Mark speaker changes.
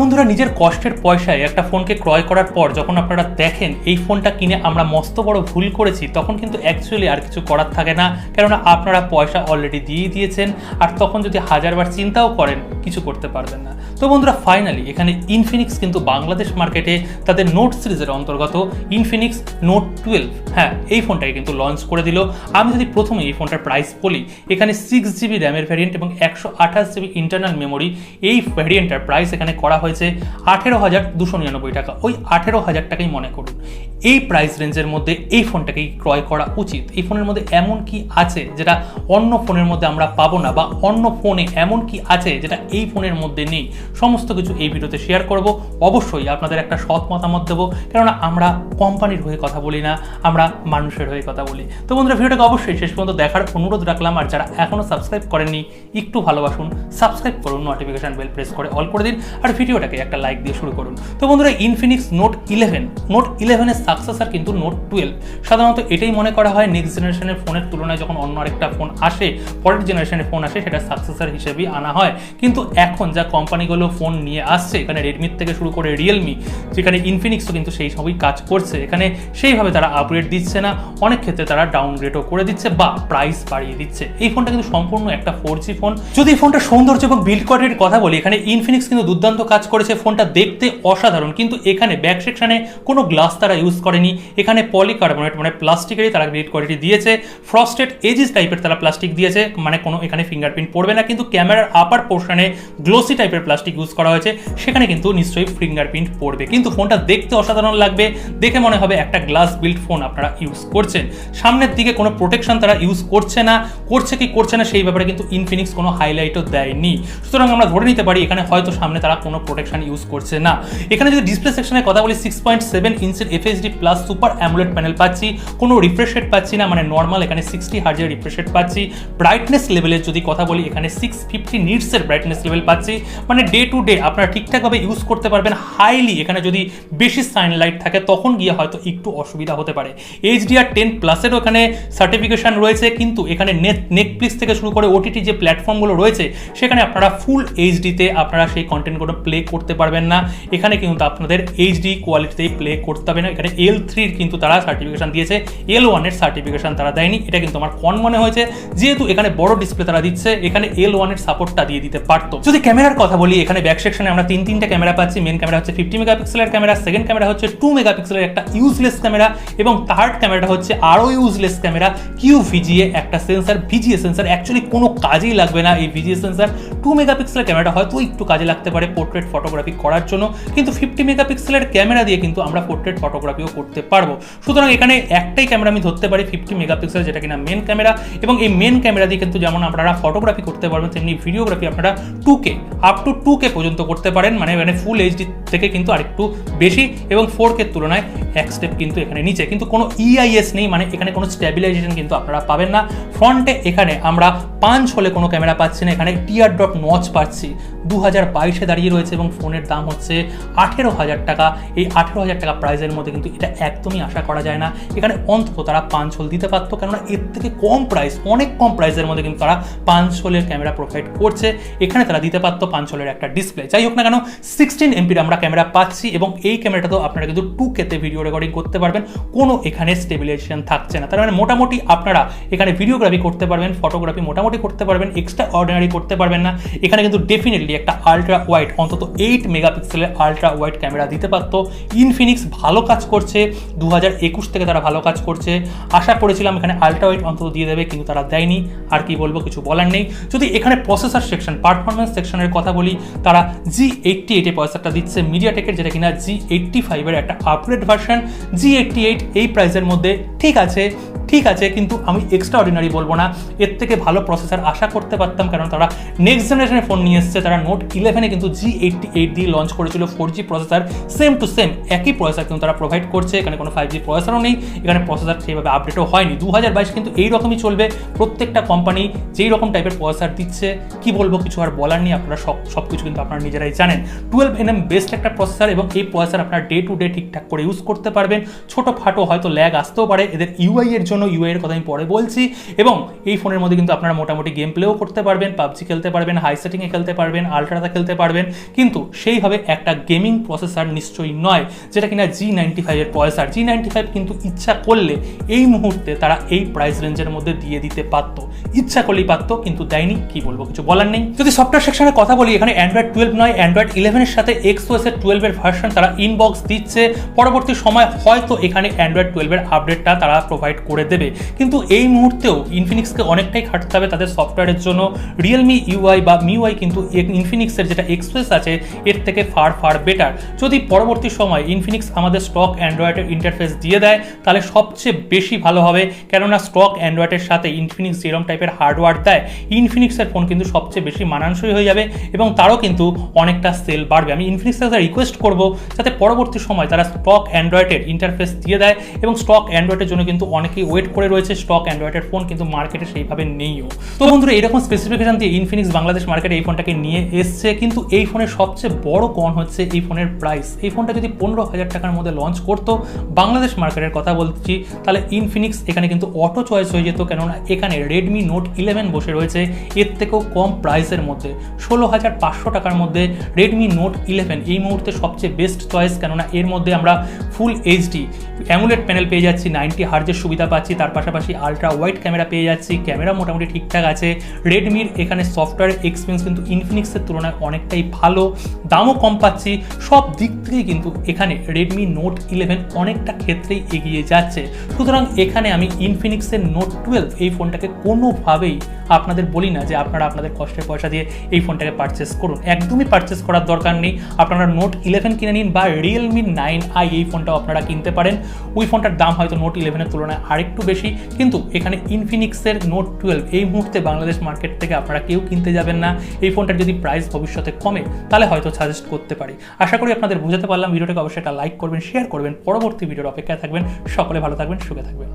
Speaker 1: বন্ধুরা, নিজের কষ্টের পয়সায় একটা ফোনকে ক্রয় করার পর যখন আপনারা দেখেন এই ফোনটা কিনে আমরা মস্ত বড় ভুল করেছি, তখন কিন্তু অ্যাকচুয়ালি আর কিছু করার থাকে না, কেননা আপনারা পয়সা অলরেডি দিয়ে দিয়েছেন। আর তখন যদি হাজারবার চিন্তাও করেন কিছু করতে পারবেন না। তো বন্ধুরা, ফাইনালি এখানে ইনফিনিক্স কিন্তু বাংলাদেশ মার্কেটে তাদের নোট সিরিজের অন্তর্গত ইনফিনিক্স নোট 12, হ্যাঁ, এই ফোনটাকে কিন্তু লঞ্চ করে দিল। আমি যদি প্রথমে এই ফোনটার প্রাইস বলি, এখানে 6GB র্যামের ভ্যারিয়েন্ট এবং 128GB ইন্টারনাল মেমোরি, এই ভ্যারিয়েন্টটার প্রাইস এখানে করা হয়েছে 18,299 টাকা। ওই 18,000 টাকাই মনে করুন। এই প্রাইস রেঞ্জের মধ্যে এই ফোনটাকেই ক্রয় করা উচিত। এই ফোনের মধ্যে এমন কি আছে যেটা অন্য ফোনের মধ্যে আমরা পাবো না, বা অন্য ফোনে এমন কি আছে যেটা এই ফোনের মধ্যে নেই, সমস্ত কিছু এই ভিডিওতে শেয়ার করব। অবশ্যই আপনাদের একটা সৎ মতামত দেবো, কেননা আমরা কোম্পানির হয়ে কথা বলি না, আমরা মানুষের হয়ে কথা বলি। তো বন্ধুরা, ভিডিওটাকে অবশ্যই শেষ পর্যন্ত দেখার অনুরোধ রাখলাম। আর যারা এখনও সাবস্ক্রাইব করেননি, একটু ভালোবাসুন, সাবস্ক্রাইব করুন, নোটিফিকেশন বেল প্রেস করে অল করে দিন, আর ভিডিওটাকে একটা লাইক দিয়ে শুরু করুন। তো বন্ধুরা, ইনফিনিক্স নোট 11 সাকসেসর কিন্তু নোট 12। সাধারণত এটাই মনে করা হয় নেক্সট জেনারেশনের ফোনের তুলনায় যখন অন্য আরেকটা ফোন আসে, পরের জেনারেশনের ফোন আসে, সেটা সাকসেসর হিসেবেই আনা হয়। কিন্তু এখন যা কোম্পানিগুলো ফোন নিয়ে আসছে, এখানে রেডমি থেকে শুরু করে রিয়েলমি, যেখানে ইনফিনিক্সও কিন্তু সেই সবই কাজ করছে। এখানে সেইভাবে তারা আপগ্রেড দিচ্ছে না, অনেক ক্ষেত্রে তারা ডাউনগ্রেডও করে দিচ্ছে বা প্রাইস বাড়িয়ে দিচ্ছে। এই ফোনটা কিন্তু সম্পূর্ণ একটা 4G ফোন। যদি এই ফোনটা সৌন্দর্য এবং বিল্ড কোয়ালিটির কথা বলি, এখানে ইনফিনিক্স কিন্তু দুর্দান্ত কাজ করেছে। ফোনটা দেখতে অসাধারণ, কিন্তু এখানে ব্যাক সেকশনে কোনো গ্লাস তারা ইউজ করেনি। এখানে পলিকার্বনেট মানে প্লাস্টিকেরই তারা বিল্ড কোয়ালিটি দিয়েছে। ফ্রস্টেড এজিস টাইপের তারা প্লাস্টিক দিয়েছে, মানে কোনো এখানে ফিঙ্গারপ্রিন্ট পড়বে না। কিন্তু ক্যামেরার আপার পোর্শনে গ্লোসি টাইপের প্লাস্টিক ইউজ করা হয়েছে, সেখানে কিন্তু নিশ্চয়ই ফিঙ্গারপ্রিন্ট পড়বে। কিন্তু ফোনটা দেখতে অসাধারণ লাগবে, দেখে মনে হবে একটা গ্লাস বিল্ড ফোন আপনারা ইউজ করছেন। সামনের দিকে কোনো প্রোটেকশন তারা ইউজ করছে না, করছে কি করছে না সেই ব্যাপারে কিন্তু ইনফিনিক্স কোনো হাইলাইটও দেয়নি। সুতরাং আমরা ধরে নিতে পারি এখানে হয়তো সামনে তারা কোনো প্রোটেকশন ইউজ করছে না। এখানে যদি ডিসপ্লে সেকশনের কথা বলি, 6.7 ইঞ্চের FHD plus super AMOLED panel পাচ্ছি, কোনো রিফ্রেশ রেট পাচ্ছি না, মানে নর্মাল এখানে 60 হার্জের রিফ্রেশ রেট পাচ্ছি। ব্রাইটনেস লেভেলের যদি কথা বলি, এখানে 650 নিটসের ব্রাইটনেস লেভেল পাচ্ছি, মানে ডে টু ডে আপনারা ঠিকঠাকভাবে ইউজ করতে পারবেন। হাইলি এখানে যদি বেশি সানলাইট থাকে তখন গিয়ে হয়তো একটু অসুবিধা হতে পারে। HDR10 প্লাসেরও এখানে সার্টিফিকেশন রয়েছে, কিন্তু এখানে নেটফ্লিক্স থেকে শুরু করে OTT যে প্ল্যাটফর্মগুলো রয়েছে, সেখানে আপনারা ফুল এইচডিতে আপনারা সেই কন্টেন্টগুলো প্লে করতে পারবেন না। এখানে কিন্তু আপনাদের HD কোয়ালিটিতেই প্লে করতে হবে না। এখানে L3 কিন্তু তারা সার্টিফিকেশন দিয়েছে, L1 এর সার্টিফিকেশন তারা দেয়নি। এটা কিন্তু আমার কম মনে হয়েছে, যেহেতু এখানে বড় ডিসপ্লে তারা দিচ্ছে, এখানে L1 এর সাপোর্টটা দিয়ে দিতে পারতো। যদি ক্যামেরার কথা বলি, এখানে ব্যাক সেকশনে আমরা তিনটা ক্যামেরা পাচ্ছি। মেন ক্যামেরা হচ্ছে 50 মেগাপিক্সেলের ক্যামেরা, সেকেন্ড ক্যামেরা হচ্ছে 2 মেগাপিক্সেলের একটা ইউজলেস ক্যামেরা, এবং থার্ড ক্যামেরাটা হচ্ছে আরও ইউজলেস ক্যামেরা, QVGA একটা সেন্সার। VGA সেন্সার অ্যাকচুয়ালি কোনো কাজেই লাগবে না। এই VGA সেন্সার 2 মেগাপিক্সেলের ক্যামেরাটা হয়তো একটু কাজে লাগতে পারে পোর্ট্রেট ফটোগ্রাফি করার জন্য, কিন্তু 50 মেগাপিক্সেলের ক্যামেরা দিয়ে কিন্তু আমরা পোর্ট্রেট ফটোগ্রাফিও করতে পারবো। সুতরাং এখানে একটাই ক্যামেরা আমি ধরতে পারি 50 মেগাপিক্সেল, যেটা কিনা মেন ক্যামেরা, এবং এই মেন ক্যামেরা দিয়ে কিন্তু যেমন আপনারা ফটোগ্রাফি করতে পারবেন, তেমনি ভিডিওগ্রাফি আপনারা 2K আপ টু 2K পর্যন্ত করতে পারেন, মানে ফুল এইচডি থেকে কিন্তু আরেকটু বেশি, এবং 4K এর তুলনায় এক স্টেপ কিন্তু এখানে নিচে। কিন্তু কোনো EIS নেই, মানে এখানে কোনো স্ট্যাবিলাইজেশন কিন্তু আপনারা পাবেন না। ফ্রন্টে এখানে আমরা পাঞ্চ হলে কোনো ক্যামেরা পাচ্ছি না, এখানে টিয়ার ড্রপ নচ পাচ্ছি। 2022-এ দাঁড়িয়ে রয়েছে এবং ফোনের দাম হচ্ছে 18,000 টাকা। এই 18,000 টাকা প্রাইসের মধ্যে কিন্তু এটা একদমই আশা করা যায় না। এখানে অন্তত তারা পাঞ্চ হোল দিতে পারতো, কেননা এর থেকে কম প্রাইস, অনেক কম প্রাইসের মধ্যে কিন্তু তারা পাঞ্চ হোলের ক্যামেরা প্রোভাইড করছে। এখানে তারা দিতে পারতো পাঞ্চ হোলের একটা ডিসপ্লে। যাই হোক না কেন, 16 MPর আমরা ক্যামেরা পাচ্ছি, এবং এই ক্যামেরাটাতেও আপনারা কিন্তু 2Kতে ভিডিও রেকর্ডিং করতে পারবেন, কোনো এখানে স্টেবিলাইজেশন থাকছে না। তার মানে মোটামুটি আপনারা এখানে ভিডিওগ্রাফি করতে পারবেন, ফটোগ্রাফি মোটামুটি করতে পারবেন, এক্সট্রা অর্ডিনারি করতে পারবেন না। এখানে কিন্তু ডেফিনেটলি একটা আলট্রা ওয়াইড, অন্তত 8 মেগাপিক্সেলের আলট্রা ওয়াইড ক্যামেরা দিতে পারতো। ইনফিনিক্স ভালো কাজ করছে, 2021 থেকে তারা ভালো কাজ করছে। আশা করেছিলাম এখানে আলট্রা ওয়াইড অন্তত দিয়ে দেবে, কিন্তু তারা দেয়নি। আর কি বলবো, কিছু বলার নেই। যদি এখানে প্রসেসর সেকশন, পারফরমেন্স সেকশনের কথা বলি, তারা G88 এ প্রসেসরটা দিচ্ছে মিডিয়াটেকের, যেটা কিনা G85 এর একটা আপগ্রেড ভার্সন। G88 এই প্রাইসের মধ্যে ঠিক আছে, কিন্তু আমি এক্সট্রা অর্ডিনারি বলবো না। এর থেকে ভালো প্রসেসর আশা করতে পারতাম, কারণ তারা নেক্সট জেনারেশনের ফোন নিয়ে এসছে। তারা নোট 11-এ কিন্তু G88 দিয়ে লঞ্চ করেছিল 4G processor, same to same একই প্রসেসর কিন্তু তারা প্রোভাইড করছে। এখানে কোনো 5G প্রসেসরও নেই, এখানে প্রসেসর সেইভাবে আপডেটও হয়নি। 2022 কিন্তু এইরকমই চলবে। প্রত্যেকটা কোম্পানি যেই রকম টাইপের প্রসেসর দিচ্ছে, কি বলবো, কিছু আর বলার নেই। আপনারা সব কিছু কিন্তু আপনারা নিজেরাই জানেন। 12nm বেস্ট একটা প্রসেসর, এবং এই প্রসেসর আপনারা ডে টু ডে ঠিকঠাক করে ইউজ করতে পারবেন। ছোটোখাটো হয়তো ল্যাগ আসতেও পারে এদের UI এর জন্য, জন্য ইউআই এর কথা আমি পরে বলছি। এবং এই ফোনের মধ্যে কিন্তু আপনারা মোটামুটি গেম প্লেও করতে পারবেন, পাবজি খেলতে পারবেন, হাই সেটিংয়ে খেলতে পারবেন, আলট্রাতে খেলতে পারবেন, কিন্তু সেইভাবে একটা গেমিং প্রসেসর নিশ্চয়ই নয়, যেটা কিনা G95 এর প্রসেসর। G95 কিন্তু ইচ্ছা করলে এই মুহূর্তে তারা এই প্রাইস রেঞ্জের মধ্যে দিয়ে দিতে পারতো, ইচ্ছা করলেই পারতো, কিন্তু দেয়নি। কি বলবো, কিছু বলার নেই। যদি সফটওয়্যার সেকশনের কথা বলি, এখানে অ্যান্ড্রয়েড 12 নয়, অ্যান্ড্রয়েড 11 এর সাথে XOS এর 12 এর ভার্সন তারা ইনবক্স দিচ্ছে। পরবর্তী সময় হয়তো এখানে অ্যান্ড্রয়েড 12 এর আপডেটটা তারা প্রোভাইড করে দেবে, কিন্তু এই মুহূর্তেও ইনফিনিক্সকে অনেকটাই খাটতে হবে তাদের সফটওয়্যারের জন্য। রিয়েলমি ইউআই বা মিউআই কিন্তু ইনফিনিক্সের যেটা XOS আছে এর থেকে ফার বেটার। যদি পরবর্তী সময় ইনফিনিক্স আমাদের স্টক অ্যান্ড্রয়েডের ইন্টারফেস দিয়ে দেয় তাহলে সবচেয়ে বেশি ভালো হবে, কেননা স্টক অ্যান্ড্রয়েডের সাথে ইনফিনিক্স যেরকম টাইপের হার্ডওয়্যার দেয়, ইনফিনিক্সের ফোন কিন্তু সবচেয়ে বেশি মানানসই হয়ে যাবে এবং তারও কিন্তু অনেকটা সেল বাড়বে। আমি ইনফিনিক্সের কাছে রিকোয়েস্ট করবো যাতে পরবর্তী সময় তারা স্টক অ্যান্ড্রয়েডের ইন্টারফেস দিয়ে দেয়, এবং স্টক অ্যান্ড্রয়েডের জন্য কিন্তু অনেকেই ওয়েট করে রয়েছে। স্টক অ্যান্ড্রয়েডের ফোন কিন্তু মার্কেটে সেইভাবে নেইও। তো বন্ধুরা, এরকম স্পেসিফিকেশন দিয়ে ইনফিনিক্স বাংলাদেশ মার্কেটে এই ফোনটাকে নিয়ে এসছে, কিন্তু এই ফোনের সবচেয়ে বড় কন হচ্ছে এই ফোনের প্রাইস। এই ফোনটা যদি 15,000 টাকার মধ্যে লঞ্চ করতো, বাংলাদেশ মার্কেটের কথা বলছি, তাহলে ইনফিনিক্স এখানে কিন্তু অটো চয়েস হয়ে যেত, কেননা এখানে রেডমি নোট 11 বসে রয়েছে এর থেকেও কম প্রাইসের মধ্যে। 16,500 টাকার মধ্যে রেডমি নোট 11 এই মুহূর্তে সবচেয়ে বেস্ট চয়েস, কেননা এর মধ্যে আমরা ফুল এইচডি অ্যামুলেট প্যানেল পেয়ে যাচ্ছি, 90 হার্জের সুবিধা পাচ্ছি, তার পাশাপাশি আলট্রা ওয়াইড ক্যামেরা পেয়ে যাচ্ছি, ক্যামেরা মোটামুটি ঠিকঠাক আছে। রেডমির এখানে সফটওয়্যার এক্সপিরিয়েন্স কিন্তু ইনফিনিক্সের তুলনায় অনেকটাই ভালো, দামও কম পাচ্ছি। সব দিক থেকেই কিন্তু এখানে রেডমি নোট 11 অনেকটা ক্ষেত্রেই এগিয়ে যাচ্ছে। সুতরাং এখানে আমি ইনফিনিক্সের নোট 12 এই ফোনটাকে কোনোভাবেই আপনাদের বলি না যে আপনারা আপনাদের কষ্টের পয়সা দিয়ে এই ফোনটাকে পারচেস করুন, একদমই পারচেস করার দরকার নেই। আপনারা নোট 11 কিনে নিন বা রিয়েলমি 9i এই ফোনটাও আপনারা কিনতে পারেন। ওই ফোনটার দাম হয়তো নোট 11 তুলনায় আরেকটু বেশি, কিন্তু এখানে ইনফিনিক্সের নোট 12 এই মুহূর্তে বাংলাদেশ মার্কেট থেকে আপনারা কেউ কিনতে যাবেন না। এই ফোনটার যদি প্রাইস ভবিষ্যতে কমে তাহলে হয়তো সাজেস্ট করতে পারি। আশা করি আপনাদের বোঝাতে পারলাম। ভিডিওটাকে অবশ্যই একটা লাইক করবেন, শেয়ার করবেন, পরবর্তী ভিডিওর অপেক্ষায় থাকবেন। সকলে ভালো থাকবেন, সুখে থাকবেন।